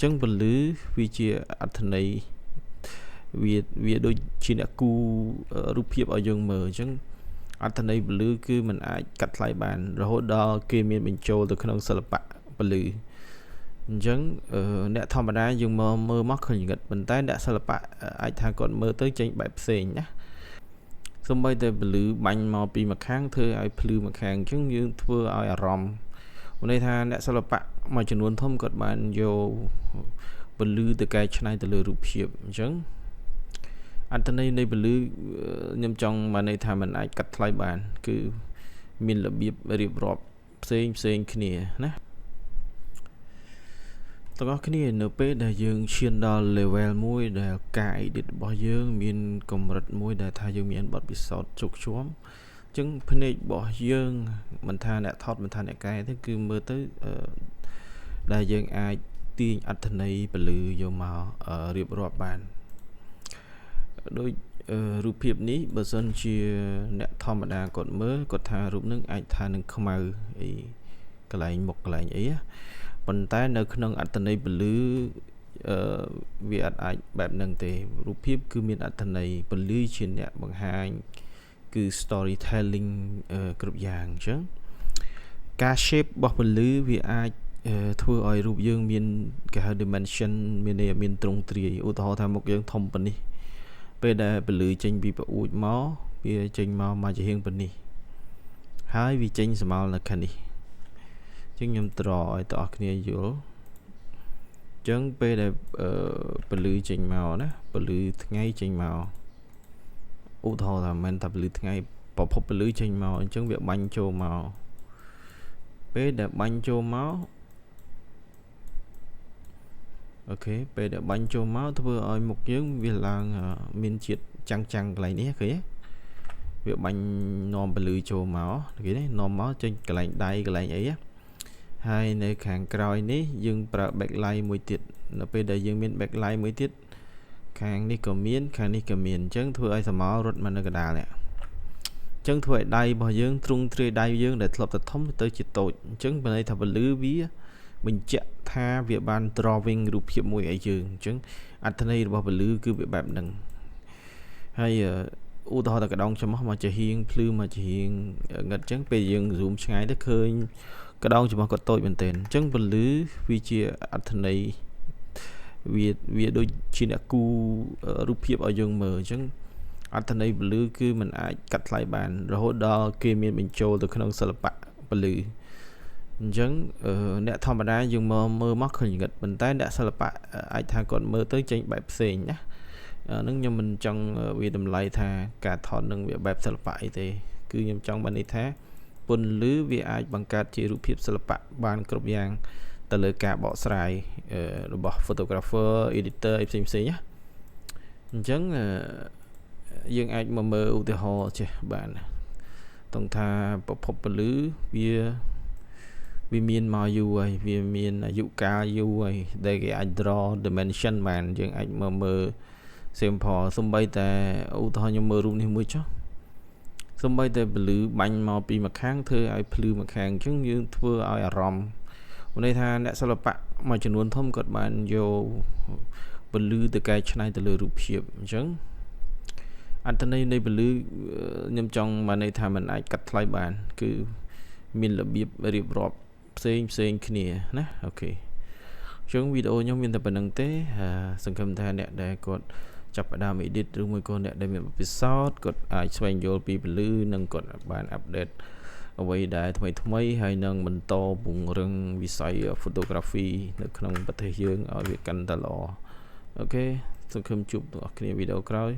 ចឹងពលឺវាជាអត្ថន័យវាដូចជាអ្នកគូរូបភាពឲ្យយើងមើលអញ្ចឹងអត្ថន័យពលឺគឺมันអាចកាត់ថ្លៃបានរហូតដល់គេមានបញ្ចូលទៅក្នុងសិល្បៈពលឺអញ្ចឹងអ្នកធម្មតាយើងមើលមកឃើញងឹតប៉ុន្តែអ្នកសិល្បៈអាចថាគាត់មើលទៅចេញបែបផ្សេងណាសូម្បីតែពលឺបាញ់មកពីម្ខាងធ្វើឲ្យភ្លឺម្ខាងអញ្ចឹងយើងធ្វើឲ្យអារម្មណ៍ន័យថាអ្នកសិល្បៈមួយចំនួនធំគាត់បានយកពលឺទៅកែច្នៃទៅលើរូបភាពអញ្ចឹងអត្ថន័យនៃពលឺខ្ញុំចង់បានន័យថាมันអាចកាត់ថ្លៃបានគឺមានរបៀបរៀបរាប់ផ្សេងគ្នាណាទាំងអស់គ្នានៅពេលដែលយើងឈានដល់ level មួយដែលការ edit របស់យើងមានកម្រិតមួយដែលថាយើងមានបទពិសោធន៍ជោគជ័យអញ្ចឹងភ្នែករបស់យើងមិនថាអ្នកថតមិនថាអ្នកកែទេគឺមើលទៅដែលយើងអាចទាញអត្ថន័យពលឺយកមករៀបរាប់បានដូចរូបភាពនេះបើសិនជាអ្នកធម្មតាគាត់មើលគាត់ថារូបនឹងអាចថានឹងខ្មៅអីកន្លែងមុខកន្លែងអីប៉ុន្តែនៅក្នុងអត្ថន័យពលឺវាអាចបែបហ្នឹងទេរូបភាពគឺមានអត្ថន័យពលឺជាអ្នកបង្ហាញគឺ storytelling គ្រប់យ៉ាងអញ្ចឹងការ shape របស់ពលឺវាអាចធ្វើឲ្យរូបយើងមានគេហៅ dimension មានទ្រង់ទ្រាយឧទាហរណ៍ថាមុខយើងធំប៉ុណ្នេះពេលដែលពលឺចេញពីប្អួចមកវាចេញមកជាហៀងប៉ុណ្នេះហើយវាចេញស្មើនៅខាងនេះអញ្ចឹងខ្ញុំត្រឲ្យបងប្អូនគ្នាយល់អញ្ចឹងពេលដែលពលឺចេញមកណាពលឺថ្ងៃចេញមកឧទាហរណ៍ថាមិនថាពលឺថ្ងៃប្រភពពលឺចេញមកអញ្ចឹងវាបាញ់ចូលមកពេលដែលបាញ់ចូលមកអូខេពេលដែលបាញ់ចូលមកធ្វើឲ្យមុខយើងវាឡើងមានជាតិចាំងកន្លែងនេះឃើញទេវាបាញ់នាំពលឺចូលមកឃើញទេនាំមកចេញកន្លែងដៃកន្លែងអីហើយនៅខាងក្រោយនេះយើងប្រើ backlight មួយទៀតនៅពេលដែលយើងមាន backlight មួយទៀតខាងនេះក៏មានខាងនេះក៏មានអញ្ចឹងធ្វើឲ្យស្រមោលរត់មកនៅកណ្ដាលនេះអញ្ចឹងធ្វើឲ្យដៃរបស់យើងទ្រង់ទ្រាយដៃយើងដែលធ្លាប់តែធំទៅជាតូចអញ្ចឹងបើន័យថាពលឺវាបញ្ជាក់ថាវាបាន drawing រូបភាពមួយឲ្យយើងអញ្ចឹងអត្ថន័យរបស់ពលឺគឺវាបែបហ្នឹងហើយឧទាហរណ៍តែកដងច្រមុះមកជាហៀងភ្លឺមកជាហៀងងឹតអញ្ចឹងពេលយើង zoom ឆ្ងាយទៅឃើញកដងច្រមុះក៏តូចមែនទែនអញ្ចឹងពលឺវាជាអត្ថន័យវាដូចជាអ្នកគូរូបភាពឲ្យយើងមើលអញ្ចឹងអត្ថន័យពលឺគឺมันអាចកាត់ថ្លៃបានរហូតដល់គេមានបញ្ចូលទៅក្នុងសិល្បៈពលឺអញ្ចឹងអ្នកធម្មតាយើងមើលមកឃើញងឹតប៉ុន្តែអ្នកសិល្បៈអាចថាគាត់មើលទៅចេញបែបផ្សេងណាហ្នឹងខ្ញុំមិនចង់វាតម្លៃថាការថតនឹងវាបែបសិល្បៈអីទេគឺខ្ញុំចង់បានន័យថាពន្លឺវាអាចបង្កើតជារូបភាពសិល្បៈបានគ្រប់យ៉ាងទៅលើការបកស្រាយរបស់ photographer editor អីផ្សេងណាអញ្ចឹងយើងអាចមកមើលឧទាហរណ៍ចេះបានតោះថាប្រភពពលឺវាមានមកយូរហើយវាមានអាយុកាលយូរហើយដែលគេអាច draw dimension បានយើងអាចមើល sample សំបីតែឧទាហរណ៍ខ្ញុំមើលរូបនេះមួយចុះសំបីតែពលឺបាញ់មកពីម្ខាងធ្វើឲ្យភ្លឺម្ខាងអញ្ចឹងយើងធ្វើឲ្យអារម្មណ៍ន័យថាអ្នកសិល្បៈមួយចំនួនធំគាត់បានយកពលឺទៅកែច្នៃទៅលើរូបភាពអញ្ចឹងអត្ថន័យនៃពលឺខ្ញុំចង់បានន័យថាมันអាចកាត់ថ្លៃបានគឺមានរបៀបរៀបរាប់ផ្សេងគ្នាណាអូខេអញ្ចឹងវីដេអូខ្ញុំមានតែប៉ុណ្្នឹងទេសង្ឃឹមថាអ្នកដែលគាត់ចាប់ផ្ដើម edit ឬមួយក៏អ្នកដែលមានបទពិសោធន៍គាត់អាចស្វែងយល់ពីពលឺនិងគាត់បានអាប់ដេតអ្វីដែលថ្មីហើយនឹងបន្តពង្រឹងវិស័យ photography នៅក្នុងប្រទេសយើងឲ្យវាកាន់តែល្អអូខេសង្ឃឹមជួបអ្នកគ្នាវីដេអូក្រោយ